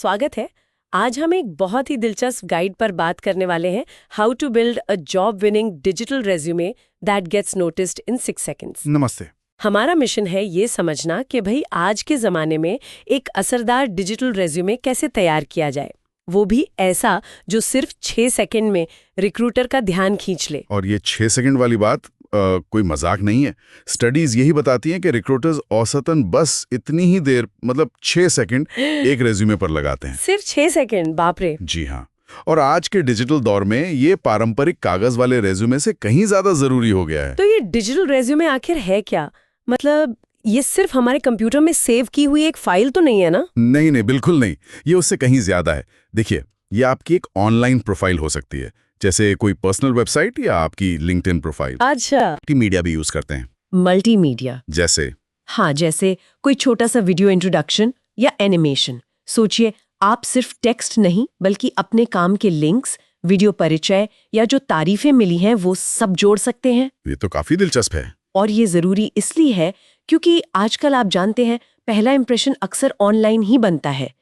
स्वागत है। आज हम एक बहुत ही दिलचस्प गाइड पर बात करने वाले हैं, how to build a job winning digital resume that gets noticed in 6 seconds. नमस्ते। हमारा मिशन है ये समझना कि भाई आज के जमाने में एक असरदार डिजिटल रेज्यूमे कैसे तैयार किया जाए, वो भी ऐसा जो सिर्फ 6 सेकंड में रिक्रूटर का ध्यान खींच ले। और ये 6 सेकंड वाली बात कोई मजाक नहीं है। स्टडीज यही बताती हैं कि रिक्रूटर्स औसतन बस इतनी ही देर, मतलब 6 सेकंड एक रेज्यूमे पर लगाते हैं। सिर्फ 6 सेकंड? बाप रे। जी हाँ। और आज के डिजिटल दौर में ये पारंपरिक कागज वाले रेज्यूमे से कहीं ज्यादा जरूरी हो गया है। तो ये डिजिटल रेज्यूमे आखिर है क्या? मतलब ये सिर्फ हमारे कंप्यूटर में सेव की हुई एक फाइल तो नहीं है ना? नहीं नहीं, बिल्कुल नहीं। ये उससे कहीं ज्यादा है। देखिए, ये आपकी एक ऑनलाइन प्रोफाइल हो सकती है, जैसे कोई पर्सनल वेबसाइट या आपकी लिंक्डइन प्रोफाइल। अच्छा, मल्टीमीडिया भी यूज करते हैं। मल्टीमीडिया जैसे हाँ, जैसे कोई छोटा सा वीडियो इंट्रोडक्शन या एनिमेशन। सोचिए, आप सिर्फ टेक्स्ट नहीं बल्कि अपने काम के लिंक्स, वीडियो परिचय या जो तारीफें मिली हैं वो सब जोड़ सकते हैं। ये तो काफी दिलचस्प है। और ये जरूरी इसलिए है क्योंकि आजकल आप जानते हैं, पहला इंप्रेशन अक्सर ऑनलाइन ही बनता है।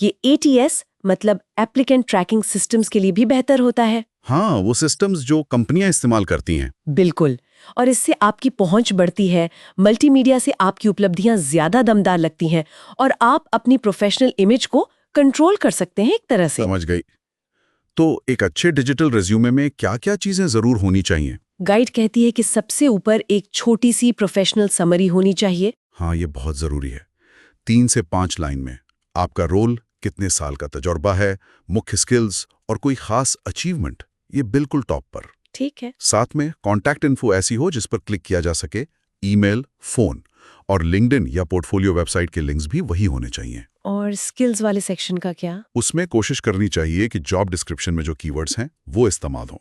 ये ATS मतलब एप्लीकेंट ट्रैकिंग सिस्टम्स के लिए भी बेहतर होता है। हाँ, वो सिस्टम्स जो कंपनियां इस्तेमाल करती हैं। बिल्कुल। और इससे आपकी पहुंच बढ़ती है, मल्टीमीडिया से आपकी उपलब्धियां ज्यादा दमदार लगती हैं और आप अपनी प्रोफेशनल इमेज को कंट्रोल कर सकते हैं एक तरह से। समझ गई। तो एक अच्छे डिजिटल रिज्यूमे में क्या-क्या चीजें जरूर होनी चाहिए? गाइड कहती है कि सबसे ऊपर एक छोटी सी प्रोफेशनल समरी होनी चाहिए। हाँ, ये बहुत जरूरी है। 3 से 5 लाइन में आपका रोल, कितने साल का तजुर्बा है, मुख्य स्किल्स और कोई खास अचीवमेंट, ये बिल्कुल टॉप पर। ठीक है। साथ में कॉन्टैक्ट इन्फो ऐसी हो जिस पर क्लिक किया जा सके, ईमेल, फोन और लिंक्डइन या पोर्टफोलियो वेबसाइट के लिंक्स भी वही होने चाहिए। और स्किल्स वाले सेक्शन का क्या? उसमें कोशिश करनी चाहिए कि जॉब डिस्क्रिप्शन में जो कीवर्ड्स हैं वो इस्तेमाल हों।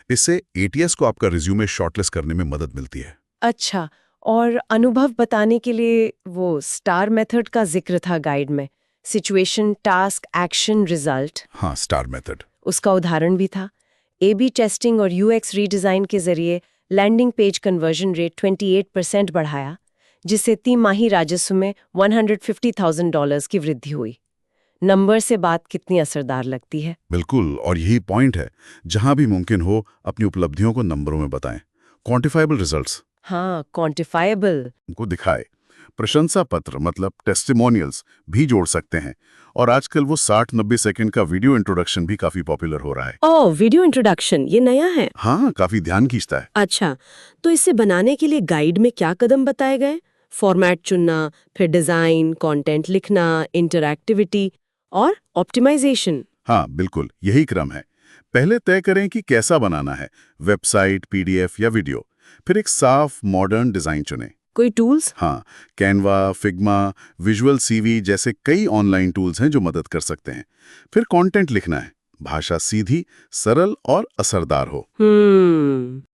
इससे ATS को आपका रिज्यूमे शॉर्टलिस्ट करने में मदद मिलती है। अच्छा, और अनुभव बताने के लिए वो स्टार मेथड का जिक्र था गाइड में, सिचुएशन, टास्क, एक्शन, रिजल्ट। हाँ, स्टार मेथड। उसका उदाहरण भी था। AB टेस्टिंग और UX रीडिजाइन के जरिए लैंडिंग पेज कन्वर्जन रेट 28% बढ़ाया, जिससे तिमाही राजस्व में $150,000 की वृद्धि हुई। नंबर से बात कितनी असरदार लगती है। बिल्कुल, और यही पॉइंट है। जहां भी मुमकिन हो अपनी उपलब्धियों को नंबरों में बताएं। क्वांटिफाइबल रिजल्ट्स हाँ, क्वांटिफाइबल। को दिखाए। प्रशंसा पत्र मतलब टेस्टिमोनियल्स भी जोड़ सकते हैं। और आजकल वो 60-90 सेकंड का वीडियो इंट्रोडक्शन भी काफी पॉपुलर हो रहा है। ओह, वीडियो इंट्रोडक्शन, ये नया है? हाँ, काफी ध्यान खींचता है। अच्छा, तो इसे बनाने के लिए गाइड में क्या कदम बताए गए? फॉर्मेट चुनना, फिर डिजाइन, कंटेंट लिखना, इंटरैक्टिविटी और ऑप्टिमाइजेशन। हाँ, बिल्कुल, यही क्रम है। पहले तय करें कि कैसा बनाना है, वेबसाइट, PDF या वीडियो। फिर एक साफ मॉडर्न डिजाइन चुनें। कोई टूल्स? हाँ, कैनवा, फिग्मा, विजुअल CV जैसे कई ऑनलाइन टूल्स हैं जो मदद कर सकते हैं। फिर कंटेंट लिखना है, भाषा सीधी, सरल और असरदार हो।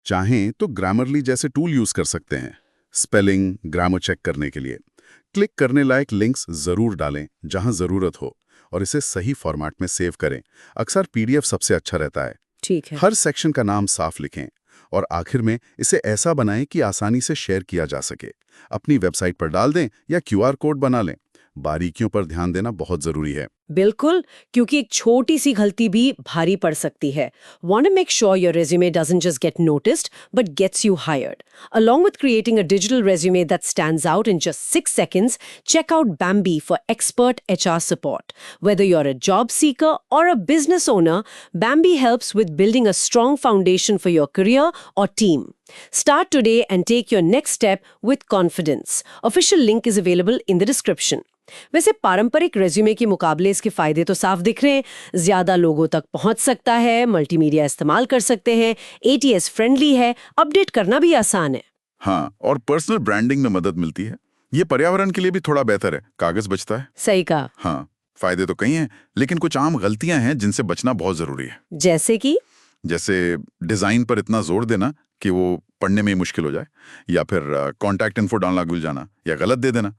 चाहें तो ग्रामरली जैसे टूल यूज कर सकते हैं, स्पेलिंग, ग्रामर चेक करने के लिए। क्लिक करने लायक लिंक्स जरूर डालें जहां जरूरत हो और इसे सही फॉर्मेट में सेव करें। अक्सर PDF सबसे अच्छा रहता है। ठीक है। हर सेक्शन का नाम साफ लिखें और आखिर में इसे ऐसा बनाएं कि आसानी से शेयर किया जा सके। अपनी वेबसाइट पर डाल दें या QR कोड बना लें। बारीकियों पर ध्यान देना बहुत जरूरी है। बिल्कुल, क्योंकि एक छोटी सी गलती भी भारी पड़ सकती है। Want to make sure your resume doesn't just get noticed, but gets you hired. Along with creating a digital resume that stands out in just 6 seconds, check out Bambi for expert HR support. Whether you're a job seeker or a business owner, Bambi helps with building a strong foundation for your career or team. Start today and take your next step with confidence. Official link is available in the description. वैसे पारंपरिक resume के मुकाबले इसके फायदे तो साफ दिख रहे हैं। ज्यादा लोगों तक पहुंच सकता है, मल्टीमीडिया इस्तेमाल कर सकते हैं, ATS फ्रेंडली है, अपडेट करना भी आसान है। हाँ, और पर्सनल ब्रांडिंग में मदद मिलती है। ये पर्यावरण के लिए भी थोड़ा बेहतर है, कागज बचता है। सही कहा। हाँ, फायदे तो कई हैं, लेकिन कुछ आम गलतियां हैं जिनसे बचना बहुत जरूरी है। जैसे डिजाइन पर इतना जोर देना कि वो पढ़ने में मुश्किल हो जाए, या फिर कॉन्टैक्ट इन्फो डालना भूल जाना या गलत दे देना।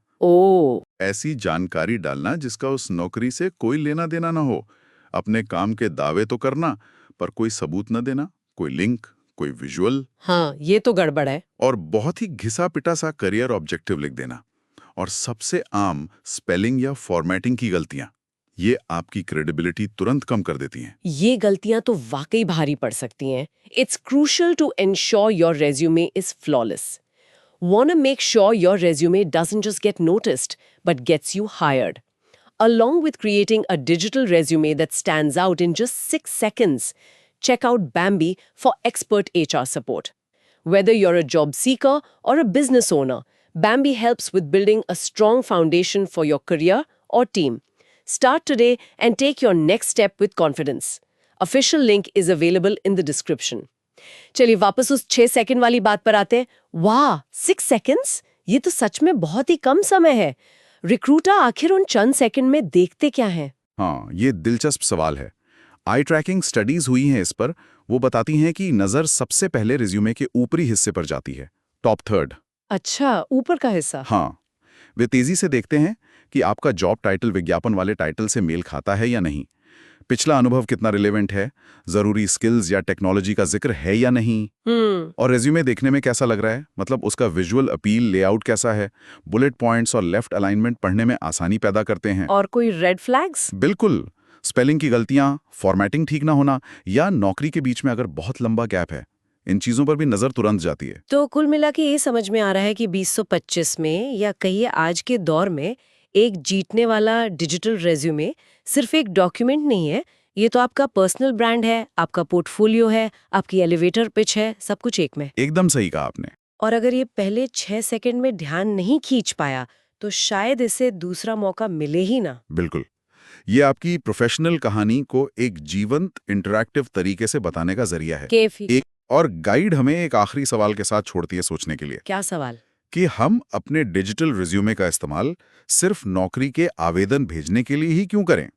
ऐसी जानकारी डालना जिसका उस नौकरी से कोई लेना देना ना हो। अपने काम के दावे तो करना, पर कोई सबूत न देना, कोई लिंक, कोई विजुअल। हाँ, ये तो गड़बड़ है। और बहुत ही घिसा पिटा सा करियर ऑब्जेक्टिव लिख देना। और सबसे आम स्पेलिंग या फॉर्मेटिंग की गलतियां, ये आपकी क्रेडिबिलिटी तुरंत कम कर देती हैं। ये गलतियां तो वाकई भारी पड़ सकती हैं। It's crucial to ensure your resume is flawless. Want to make sure your resume doesn't just get noticed, but gets you hired. Along with creating a digital resume that stands out in just 6 seconds, check out Bambi for expert HR support. Whether you're a job seeker or a business owner, Bambi helps with building a strong foundation for your career or team. Start today and take your next step with confidence. Official link is available in the description. चलिए वापस उस 6 second वाली बात पर आते हैं। वाह, 6 seconds? ये तो सच में बहुत ही कम समय है। रिक्रूटर आखिर उन चंद सेकंड में देखते क्या हैं? हाँ, ये दिलचस्प सवाल है। आई ट्रैकिंग स्टडीज हुई हैं इस पर। वो बताती हैं कि नज़र सबसे पहले रिज्यूमे के ऊपरी हिस्से पर जाती है, टॉप थर्ड। अच्छा, ऊपर का हिस्सा। हाँ, वे तेजी से देखते हैं कि आपका जॉब टाइटल विज्ञापन वाले टाइटल से मेल खाता है या नहीं, पिछला अनुभव कितना रिलेवेंट है, जरूरी स्किल्स या टेक्नोलॉजी का जिक्र है या नहीं, और रेज्यूमे देखने में कैसा लग रहा है, मतलब उसका विजुअल अपील, लेआउट कैसा है, बुलेट पॉइंट्स और लेफ्ट अलाइनमेंट पढ़ने में आसानी पैदा करते हैं। और कोई रेड फ्लैग्स? बिल्कुल, स्पेलिंग की गलतियां, फॉर्मेटिंग ठीक ना होना या नौकरी के बीच में अगर बहुत लंबा गैप है, इन चीजों पर भी नजर तुरंत जाती है। तो कुल मिला के ये समझ में आ रहा है कि 2025 में या कहिए आज के दौर में एक जीतने वाला डिजिटल रेज्यूमे सिर्फ एक डॉक्यूमेंट नहीं है, ये तो आपका पर्सनल ब्रांड है, आपका पोर्टफोलियो है, आपकी एलिवेटर पिच है, सब कुछ एक में। एकदम सही कहा आपने। और अगर ये पहले 6 सेकंड में ध्यान नहीं खींच पाया तो शायद इसे दूसरा मौका मिले ही ना। बिल्कुल, ये आपकी प्रोफेशनल कहानी को एक जीवंत इंटरैक्टिव तरीके से बताने का जरिया है। एक और गाइड हमें एक आखिरी सवाल के साथ छोड़ती है सोचने के लिए। क्या सवाल? कि हम अपने डिजिटल रिज्यूमे का इस्तेमाल सिर्फ नौकरी के आवेदन भेजने के लिए ही क्यों करें?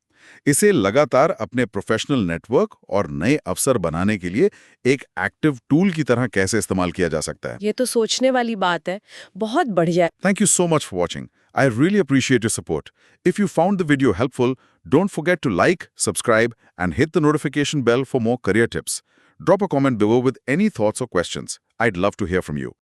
इसे लगातार अपने प्रोफेशनल नेटवर्क और नए अवसर बनाने के लिए एक एक्टिव टूल की तरह कैसे इस्तेमाल किया जा सकता है? ये तो सोचने वाली बात है। बहुत बढ़िया। Thank you so much for watching. I really appreciate your support. If you found the video helpful, don't forget to like, subscribe, and hit the notification bell for more career tips. Drop a comment below with any thoughts or questions. I'd love to hear from you.